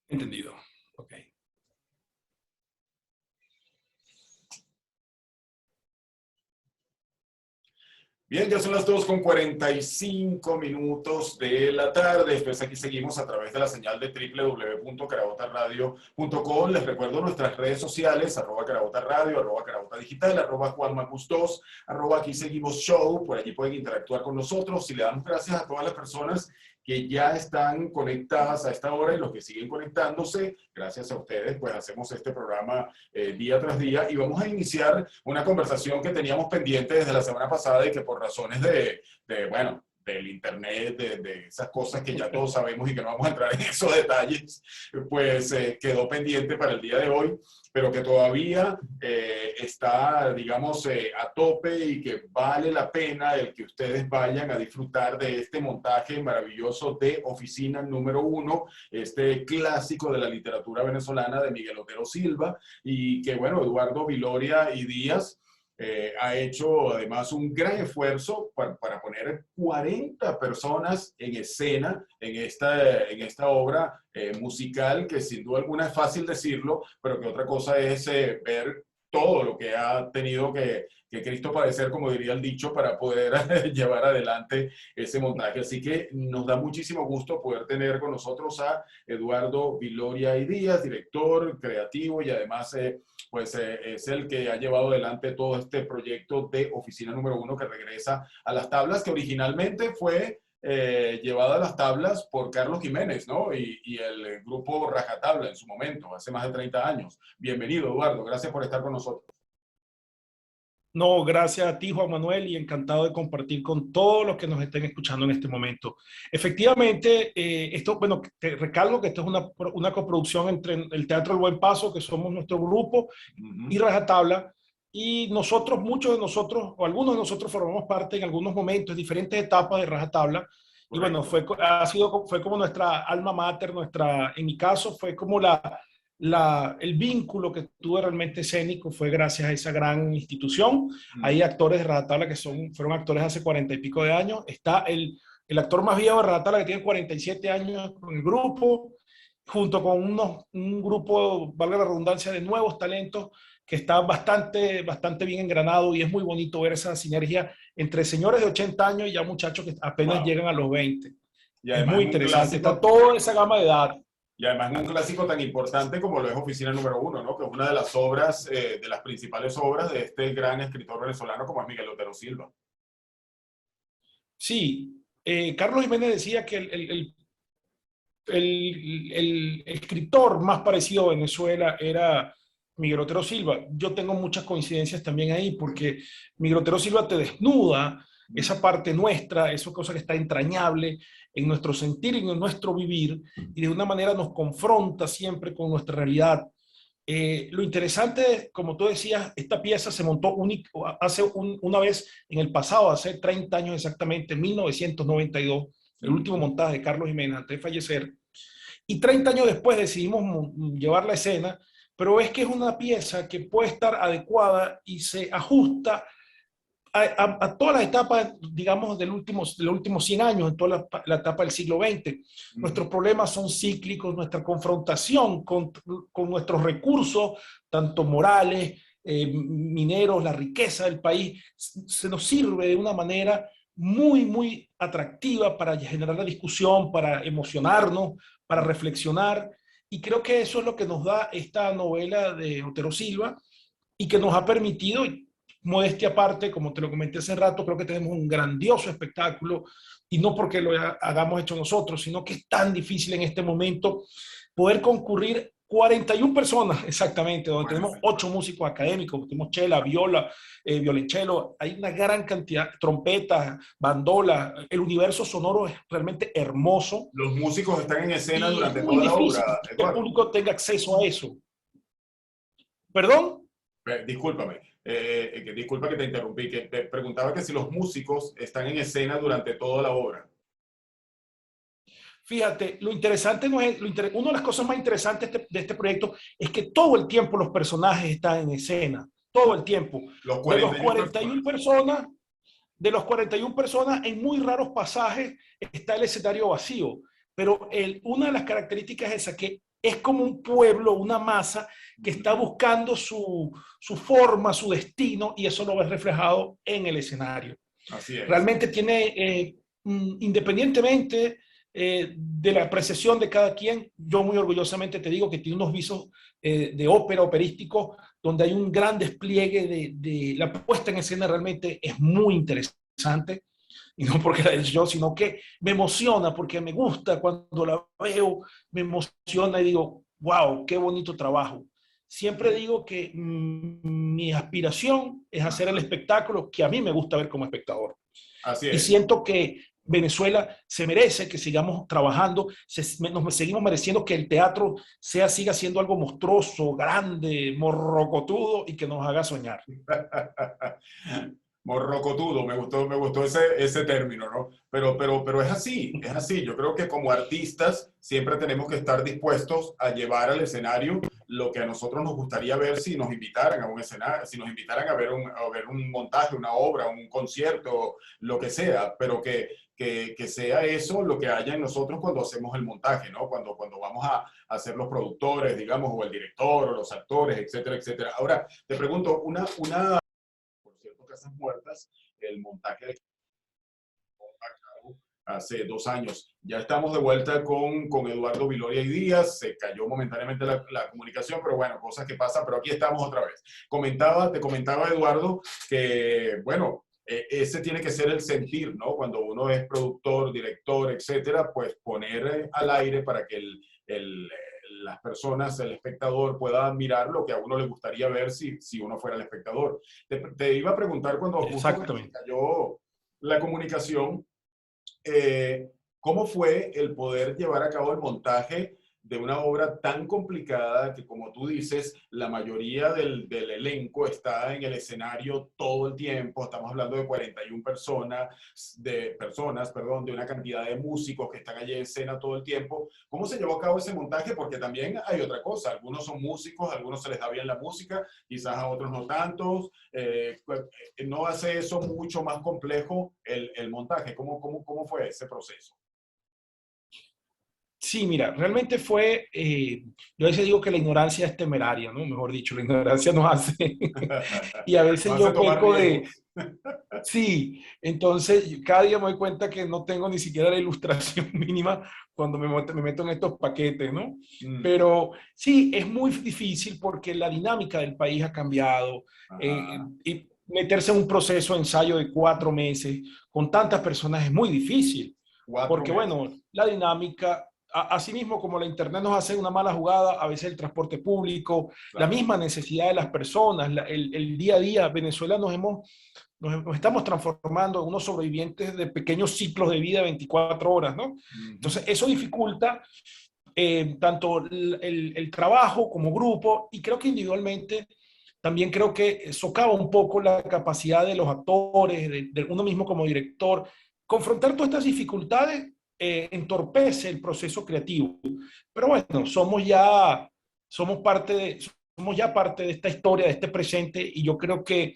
Entendido. Ok. Bien, ya son las 2:45 de la tarde. Pues aquí seguimos a través de la señal de www.carabotaradio.com. Les recuerdo nuestras redes sociales, @carabotaradio, @carabotadigital, @juanmacus2, @aquí seguimos show. Por allí pueden interactuar con nosotros. Y le damos gracias a todas las personas que ya están conectadas a esta hora y los que siguen conectándose. Gracias a ustedes, pues hacemos este programa día tras día y vamos a iniciar una conversación que teníamos pendiente desde la semana pasada y que por razones bueno, del internet, de esas cosas que ya todos sabemos y que no vamos a entrar en esos detalles, pues quedó pendiente para el día de hoy, pero que todavía está, digamos, a tope y que vale la pena el que ustedes vayan a disfrutar de este montaje maravilloso de Oficina Número 1, este clásico de la literatura venezolana de Miguel Otero Silva, y que, bueno, Eduardo Viloria y Díaz ha hecho además un gran esfuerzo para poner 40 personas en escena en esta obra musical, que sin duda alguna es fácil decirlo, pero que otra cosa es ver todo lo que ha tenido que Cristo padecer, como diría el dicho, para poder llevar adelante ese montaje. Así que nos da muchísimo gusto poder tener con nosotros a Eduardo Viloria y Díaz, director creativo y además pues es el que ha llevado adelante todo este proyecto de Oficina Número 1, que regresa a las tablas, que originalmente fue llevada a las tablas por Carlos Jiménez, ¿no? Y el grupo Rajatabla en su momento, hace más de 30 años. Bienvenido, Eduardo. Gracias por estar con nosotros. No, gracias a ti, Juan Manuel, y encantado de compartir con todos los que nos estén escuchando en este momento. Efectivamente, esto, bueno, te recalco que esto es una coproducción entre el Teatro El Buen Paso, que somos nuestro grupo, y Rajatabla, y nosotros, muchos de nosotros, o algunos de nosotros formamos parte en algunos momentos, diferentes etapas de Rajatabla, y bueno, fue como nuestra alma mater, en mi caso, fue como el vínculo que tuve realmente escénico fue gracias a esa gran institución. Hay actores de Rajatabla que fueron actores hace 40 y pico de años. Está el actor más viejo de Rajatabla que tiene 47 años con el grupo, junto con un grupo, valga la redundancia, de nuevos talentos que está bastante bien engranado, y es muy bonito ver esa sinergia entre señores de 80 años y ya muchachos que apenas llegan a los 20. Y Es además muy interesante, está toda esa gama de edad. Y además un clásico tan importante como lo es Oficina Número 1, ¿no? Que es una de las obras, de las principales obras de este gran escritor venezolano como es Miguel Otero Silva. Sí, Carlos Jiménez decía que el escritor más parecido a Venezuela era Miguel Otero Silva. Yo tengo muchas coincidencias también ahí, porque Miguel Otero Silva te desnuda esa parte nuestra, esa cosa que está entrañable en nuestro sentir y en nuestro vivir, y de una manera nos confronta siempre con nuestra realidad. Lo interesante, como tú decías, esta pieza se montó una vez en el pasado, hace 30 años exactamente, en 1992, el último montaje de Carlos Jiménez antes de fallecer, y 30 años después decidimos llevar la escena, pero es que es una pieza que puede estar adecuada y se ajusta a todas las etapas, digamos, de los últimos 100 años, en toda la etapa del siglo XX. Nuestros problemas son cíclicos, nuestra confrontación con nuestros recursos, tanto morales, mineros, la riqueza del país, se nos sirve de una manera muy atractiva para generar la discusión, para emocionarnos, para reflexionar, y creo que eso es lo que nos da esta novela de Otero Silva, y que nos ha permitido, modestia aparte, como te lo comenté hace rato, creo que tenemos un grandioso espectáculo, y no porque lo hagamos hecho nosotros, sino que es tan difícil en este momento poder concurrir 41 personas exactamente, donde tenemos 8 músicos académicos, tenemos chela, viola, violonchelo, hay una gran cantidad, trompetas, bandola, el universo sonoro es realmente hermoso. Los músicos están en escena y durante es muy toda la difícil obra, que el Eduardo. público tenga acceso a eso. ¿Perdón? Discúlpame, disculpa que te interrumpí, que te preguntaba que si los músicos están en escena durante toda la obra. Fíjate, lo interesante no es, una de las cosas más interesantes de este proyecto es que todo el tiempo los personajes están en escena, todo el tiempo. Los De los 41 41 personas, de los 41 personas, en muy raros pasajes está el escenario vacío, pero una de las características es esa, que es como un pueblo, una masa que está buscando su forma, su destino, y eso lo ves reflejado en el escenario. Así es. Realmente tiene, independientemente de la apreciación de cada quien, yo muy orgullosamente te digo que tiene unos visos de ópera, operísticos, donde hay un gran despliegue de la puesta en escena, realmente es muy interesante. Y no porque la he hecho yo, sino que me emociona, porque me gusta cuando la veo, me emociona y digo, wow, qué bonito trabajo. Siempre digo que mi aspiración es hacer el espectáculo que a mí me gusta ver como espectador. Así Y es. siento que Venezuela se merece que sigamos trabajando, nos seguimos mereciendo que el teatro siga siendo algo monstruoso, grande, morrocotudo y que nos haga soñar. Morrocotudo, me gustó ese término, ¿no? Pero es así, es así. Yo creo que como artistas siempre tenemos que estar dispuestos a llevar al escenario lo que a nosotros nos gustaría ver si nos invitaran a un escenario, si nos invitaran a ver un montaje, una obra, un concierto, lo que sea, pero que sea eso lo que haya en nosotros cuando hacemos el montaje, ¿no? Cuando vamos a ser los productores, digamos, o el director, o los actores, etcétera, etcétera. Ahora, te pregunto, por cierto, Casas Muertas, el montaje de hace 2 años. Ya estamos de vuelta con Eduardo Viloria y Díaz. Se cayó momentáneamente la comunicación, pero bueno, cosas que pasan, pero aquí estamos otra vez. Te comentaba Eduardo que, bueno, ese tiene que ser el sentir, ¿no? Cuando uno es productor, director, etcétera, pues poner al aire para que las personas, el espectador, pueda mirar lo que a uno le gustaría ver si uno fuera el espectador. Te iba a preguntar cuando justo cuando se Exactamente. cayó la comunicación, ¿cómo fue el poder llevar a cabo el montaje de una obra tan complicada que, como tú dices, la mayoría del elenco está en el escenario todo el tiempo? Estamos hablando de 41 personas, perdón, de una cantidad de músicos que están allí en escena todo el tiempo. ¿Cómo se llevó a cabo ese montaje? Porque también hay otra cosa. Algunos son músicos, a algunos se les da bien la música, quizás a otros no tantos. ¿No hace eso mucho más complejo el montaje? ¿Cómo fue ese proceso? Sí, mira, realmente fue, yo a veces digo que la ignorancia es temeraria, ¿no? Mejor dicho, la ignorancia nos hace, y a veces Nos hace yo tomar peco de, riesgos. sí, entonces cada día me doy cuenta que no tengo ni siquiera la ilustración mínima cuando me meto en estos paquetes, ¿no? Mm, Pero sí, es muy difícil porque la dinámica del país ha cambiado, ajá. y meterse en un proceso de ensayo de 4 meses con tantas personas es muy difícil, Cuatro porque bueno, meses. la dinámica, así mismo como la internet nos hace una mala jugada, a veces el transporte público, la Claro. misma necesidad de las personas, el día a día, Venezuela nos estamos transformando en unos sobrevivientes de pequeños ciclos de vida de 24 horas, ¿no? Ujú. Entonces, eso dificulta tanto el trabajo como grupo, y creo que individualmente también creo que socava un poco la capacidad de los actores, de uno mismo como director. Confrontar todas estas dificultades entorpece el proceso creativo. Pero bueno, somos ya parte de esta historia, de este presente, y yo creo que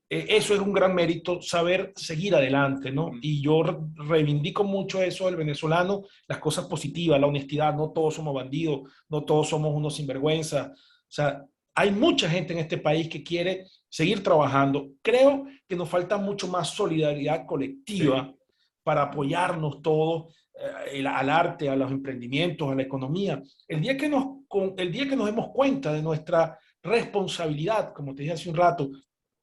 eso es un gran mérito, saber seguir adelante, ¿no? Mm. Y yo reivindico mucho eso del venezolano, las cosas positivas, la honestidad. No todos somos bandidos, no todos somos unos sinvergüenza. O sea, hay mucha gente en este país que quiere seguir trabajando. Creo que nos falta mucho más solidaridad Sí. colectiva para apoyarnos todos, al arte, a los emprendimientos, a la economía. El día que nos demos cuenta de nuestra responsabilidad, como te dije hace un rato,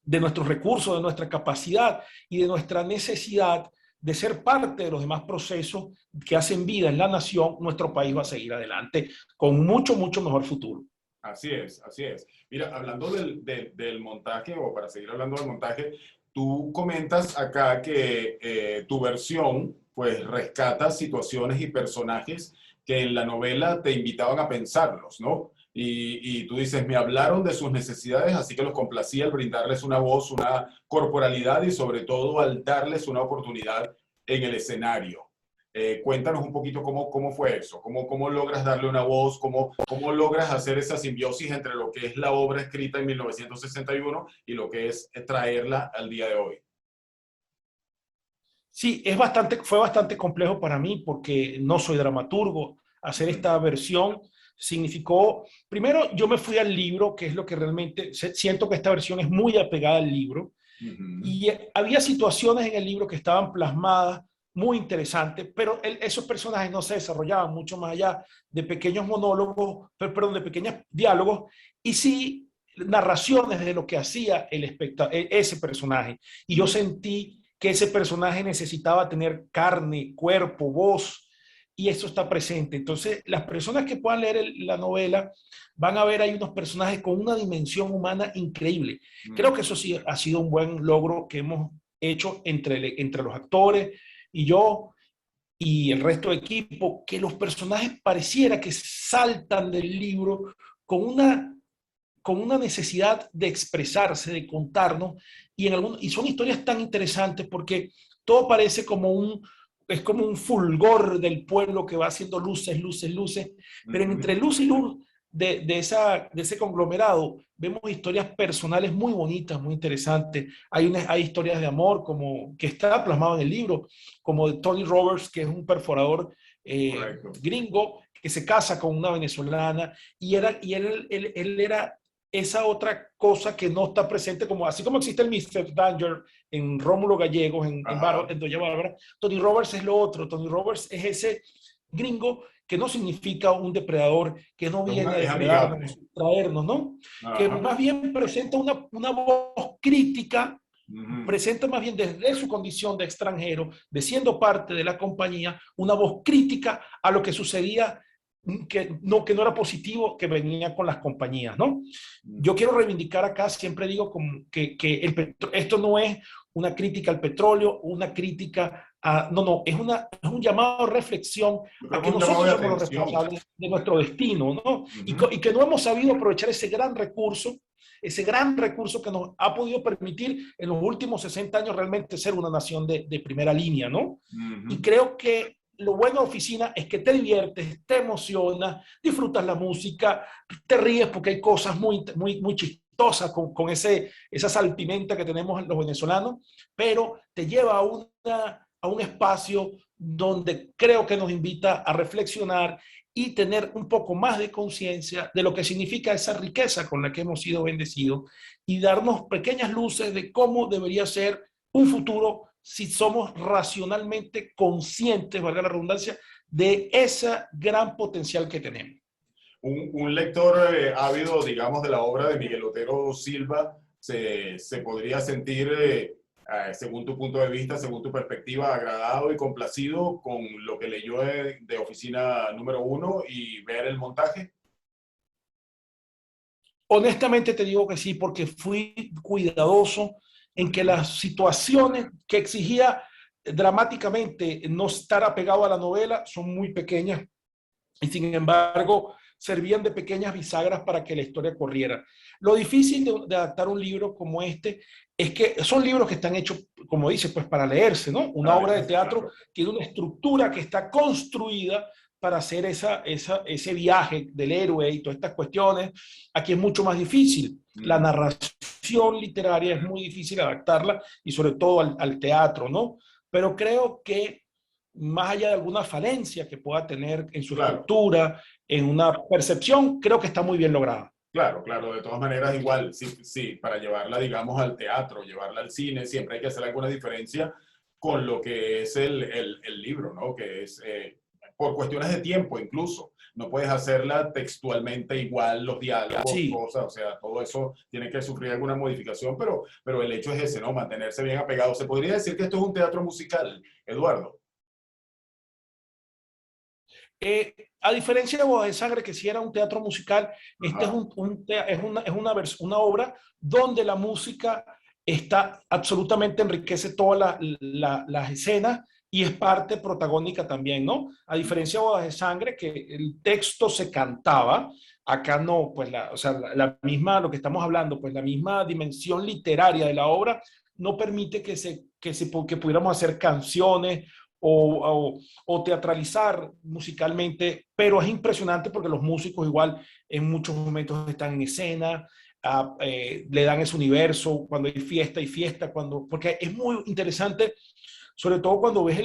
de nuestros recursos, de nuestra capacidad y de nuestra necesidad de ser parte de los demás procesos que hacen vida en la nación, nuestro país va a seguir adelante con mucho, mucho mejor futuro. Así es, así es. Mira, hablando del montaje, o para seguir hablando del montaje, tú comentas acá que tu versión, pues, rescata situaciones y personajes que en la novela te invitaban a pensarlos, ¿no? Y tú dices, me hablaron de sus necesidades, así que los complací al brindarles una voz, una corporalidad y sobre todo al darles una oportunidad en el escenario. Cuéntanos un poquito cómo fue eso, cómo logras darle una voz, cómo logras hacer esa simbiosis entre lo que es la obra escrita en 1961 y lo que es traerla al día de hoy. Sí, fue bastante complejo para mí porque no soy dramaturgo. Hacer Ujú. esta versión significó, primero yo me fui al libro, que es lo que realmente, siento que esta versión es muy apegada al libro, y había situaciones en el libro que estaban plasmadas muy interesantes, pero esos personajes no se desarrollaban mucho más allá de pequeños monólogos, perdón, de pequeños diálogos, y sí narraciones de lo que hacía ese personaje. Y yo sentí que ese personaje necesitaba tener carne, cuerpo, voz, y eso está presente. Entonces, las personas que puedan leer la novela van a ver ahí unos personajes con una dimensión humana increíble. Creo que eso sí ha sido un buen logro que hemos hecho entre los actores y yo y el resto del equipo, que los personajes pareciera que saltan del libro con una, con una necesidad de expresarse, de contarnos, y son historias tan interesantes porque todo parece es como un fulgor del pueblo que va haciendo luces, luces, luces, pero entre luz y luz de ese conglomerado vemos historias personales muy bonitas, muy interesantes. Hay historias de amor como que está plasmado en el libro, como de Tony Roberts, que es un perforador gringo que se casa con una venezolana y él era esa otra cosa que no está presente, como así como existe el Mr. Danger en Rómulo Gallegos, en Doña Bárbara, Tony Roberts es lo otro. Tony Roberts es ese gringo que no significa un depredador, que no viene a depredarnos, traernos, ¿no? Que más bien presenta una voz crítica, presenta más bien desde su condición de extranjero, de siendo parte de la compañía, una voz crítica a lo que sucedía que no era positivo que venía con las compañías, ¿no? Yo quiero reivindicar acá, siempre digo que esto no es una crítica al petróleo, una crítica a, no, es un llamado a reflexión a que nosotros somos los responsables de nuestro destino, ¿no? Y que no hemos sabido aprovechar ese gran recurso que nos ha podido permitir en los últimos 60 años realmente ser una nación de primera línea, ¿no? Y creo que lo bueno de Oficina es que te diviertes, te emocionas, disfrutas la música, te ríes porque hay cosas muy, muy, muy chistosas con esa salpimenta que tenemos los venezolanos, pero te lleva a un espacio donde creo que nos invita a reflexionar y tener un poco más de conciencia de lo que significa esa riqueza con la que hemos sido bendecidos y darnos pequeñas luces de cómo debería ser un futuro si somos racionalmente conscientes, valga la redundancia, de ese gran potencial que tenemos. Un lector ávido, digamos, de la obra de Miguel Otero Silva se podría sentir, según tu punto de vista, según tu perspectiva, agradado y complacido con lo que leyó de Oficina número 1 y ver el montaje. Honestamente te digo que sí, porque fui cuidadoso en que las situaciones que exigía dramáticamente no estar apegado a la novela son muy pequeñas y sin embargo servían de pequeñas bisagras para que la historia corriera. Lo difícil de adaptar un libro como este es que son libros que están hechos, como dice, pues para leerse, ¿no? Una obra de teatro tiene una estructura que está construida para hacer ese viaje del héroe y todas estas cuestiones. Aquí es mucho más difícil. La narración literaria es muy difícil adaptarla y sobre todo al teatro, ¿no? Pero creo que más allá de alguna falencia que pueda tener en su estructura, en una percepción, creo que está muy bien lograda. Claro, claro, de todas maneras igual, sí, sí, para llevarla, digamos, al teatro, llevarla al cine, siempre hay que hacer alguna diferencia con lo que es el libro, ¿no? Que es por cuestiones de tiempo incluso. No puedes hacerla textualmente igual, los diálogos, cosas, o sea, todo eso tiene que sufrir alguna modificación, pero el hecho es ese, ¿no? Mantenerse bien apegado. ¿Se podría decir que esto es un teatro musical, Eduardo? A diferencia de Bodas de Sangre, que si era un teatro musical, este es una obra donde la música está absolutamente enriquece todas las escenas y es parte protagónica también, ¿no? A diferencia de Bodas de Sangre, que el texto se cantaba, acá no, pues o sea, la misma, lo que estamos hablando, pues la misma dimensión literaria de la obra no permite que pudiéramos hacer canciones o teatralizar musicalmente, pero es impresionante porque los músicos igual en muchos momentos están en escena, le dan ese universo, cuando hay fiesta, porque es muy interesante, sobre todo cuando ves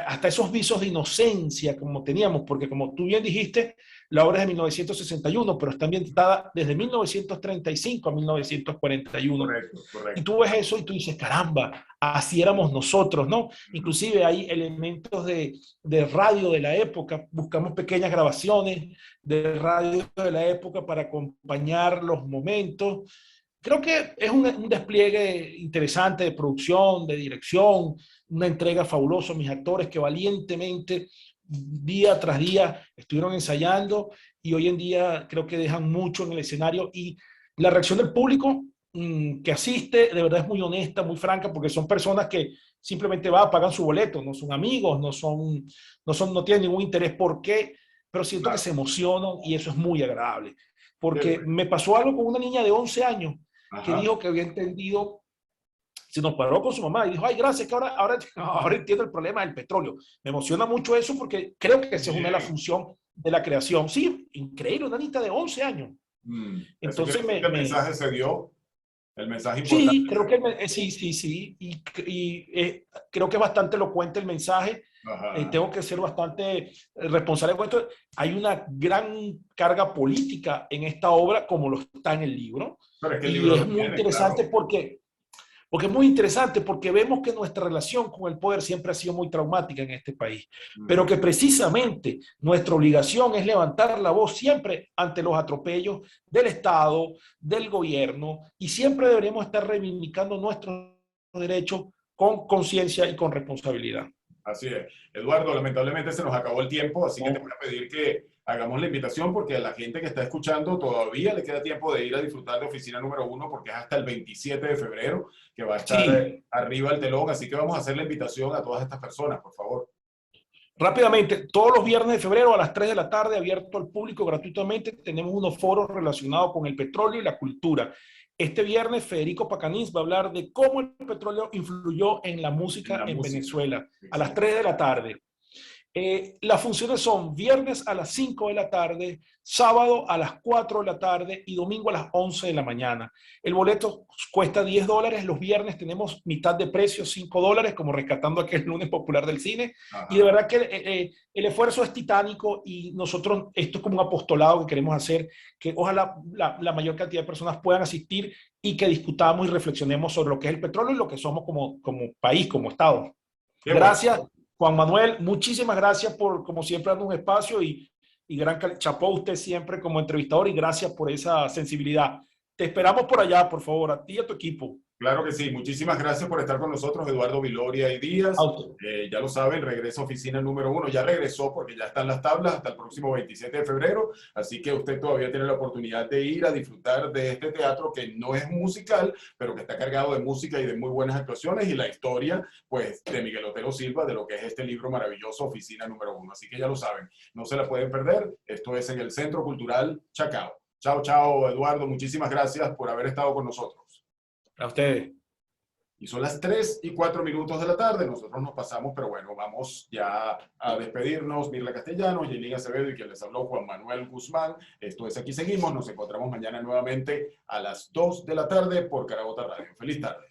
hasta esos visos de inocencia como teníamos, porque como tú bien dijiste, la obra es de 1961, pero está ambientada desde 1935 a 1941. Correcto, Y correcto. tú ves eso y tú dices, caramba, así éramos nosotros, ¿no? Inclusive hay elementos de radio de la época, buscamos pequeñas grabaciones de radio de la época para acompañar los momentos. Creo que es un despliegue interesante de producción, de dirección, una entrega fabulosa. Mis actores que valientemente, día tras día, estuvieron ensayando y hoy en día creo que dejan mucho en el escenario. Y la reacción del público que asiste, de verdad es muy honesta, muy franca, porque son personas que simplemente van, pagan su boleto, no son amigos, no tienen ningún interés por qué, pero siento que Claro. se emocionan y eso es muy agradable. Qué Porque bueno. me pasó algo con una niña de 11 años que Ajá. dijo que había entendido, se nos paró con su mamá y dijo, ay, gracias, que ahora entiendo el problema del petróleo. Me emociona mucho eso porque creo que esa es una de las Bien. funciones de la creación. Sí, increíble, una niña de 11 años. Eso quiere Entonces, decir que el mensaje se dio, el mensaje importante. sí, creo que sí, sí, sí. Creo que es bastante elocuente el mensaje. Ajá. Tengo que ser bastante responsable con esto. Hay una gran carga política en esta obra, como lo está en el libro. Pero es que el Y libro es lo muy tiene, interesante claro. porque es muy interesante, porque vemos que nuestra relación con el poder siempre ha sido muy traumática en este país, pero Ujú. que precisamente nuestra obligación es levantar la voz siempre ante los atropellos del Estado, del gobierno, y siempre deberíamos estar reivindicando nuestros derechos con conciencia y con responsabilidad. Así es. Eduardo, lamentablemente se nos acabó el tiempo, así que te voy ¿No? a pedir que hagamos la invitación porque a la gente que está escuchando todavía le queda tiempo de ir a disfrutar de Oficina Número Uno porque es hasta el 27 de febrero que va a estar Sí, arriba el telón, así que vamos a hacer la invitación a todas estas personas, por favor. rápidamente, todos los viernes de febrero a las 3 de la tarde, abierto al público gratuitamente, tenemos unos foros relacionados con el petróleo y la cultura. Este viernes, Federico Pacanís va a hablar de cómo el petróleo influyó en la En música la en música. Venezuela, a las Excelente. 3 de la tarde. Las funciones son viernes a las 5 de la tarde, sábado a las 4 de la tarde y domingo a las 11 de la mañana. El boleto cuesta $10, los viernes tenemos mitad de precio, $5, como rescatando aquel lunes popular del cine. Y de Ajá. verdad que el esfuerzo es titánico y nosotros, esto es como un apostolado que queremos hacer, que ojalá la mayor cantidad de personas puedan asistir y que discutamos y reflexionemos sobre lo que es el petróleo y lo que somos como país, como Estado. Qué bueno. Gracias, Juan Manuel. Muchísimas gracias por, como siempre, darnos un espacio y chapó usted siempre como entrevistador y gracias por esa sensibilidad. Te esperamos por allá, por favor, a ti y a tu equipo. Claro que sí. Muchísimas gracias por estar con nosotros, Eduardo Viloria y Díaz. Auto. Ya lo saben, regresa a Oficina Número Uno. Ya regresó porque ya están las tablas hasta el próximo 27 de febrero. Así que usted todavía tiene la oportunidad de ir a disfrutar de este teatro que no es musical, pero que está cargado de música y de muy buenas actuaciones y la historia, pues, de Miguel Otero Silva, de lo que es este libro maravilloso, Oficina Número Uno. Así que ya lo saben, no se la pueden perder. Esto es en el Centro Cultural Chacao. Chao, chao, Eduardo. Muchísimas gracias por haber estado con nosotros. A ustedes. Y son las 3:04 de la tarde, nosotros nos pasamos, pero bueno, vamos ya a despedirnos. Mirla Castellanos, Yelín Acevedo y quien les habló, Juan Manuel Guzmán. Esto es Aquí Seguimos, nos encontramos mañana nuevamente a las 2 de la tarde por Carabota Radio. Feliz tarde.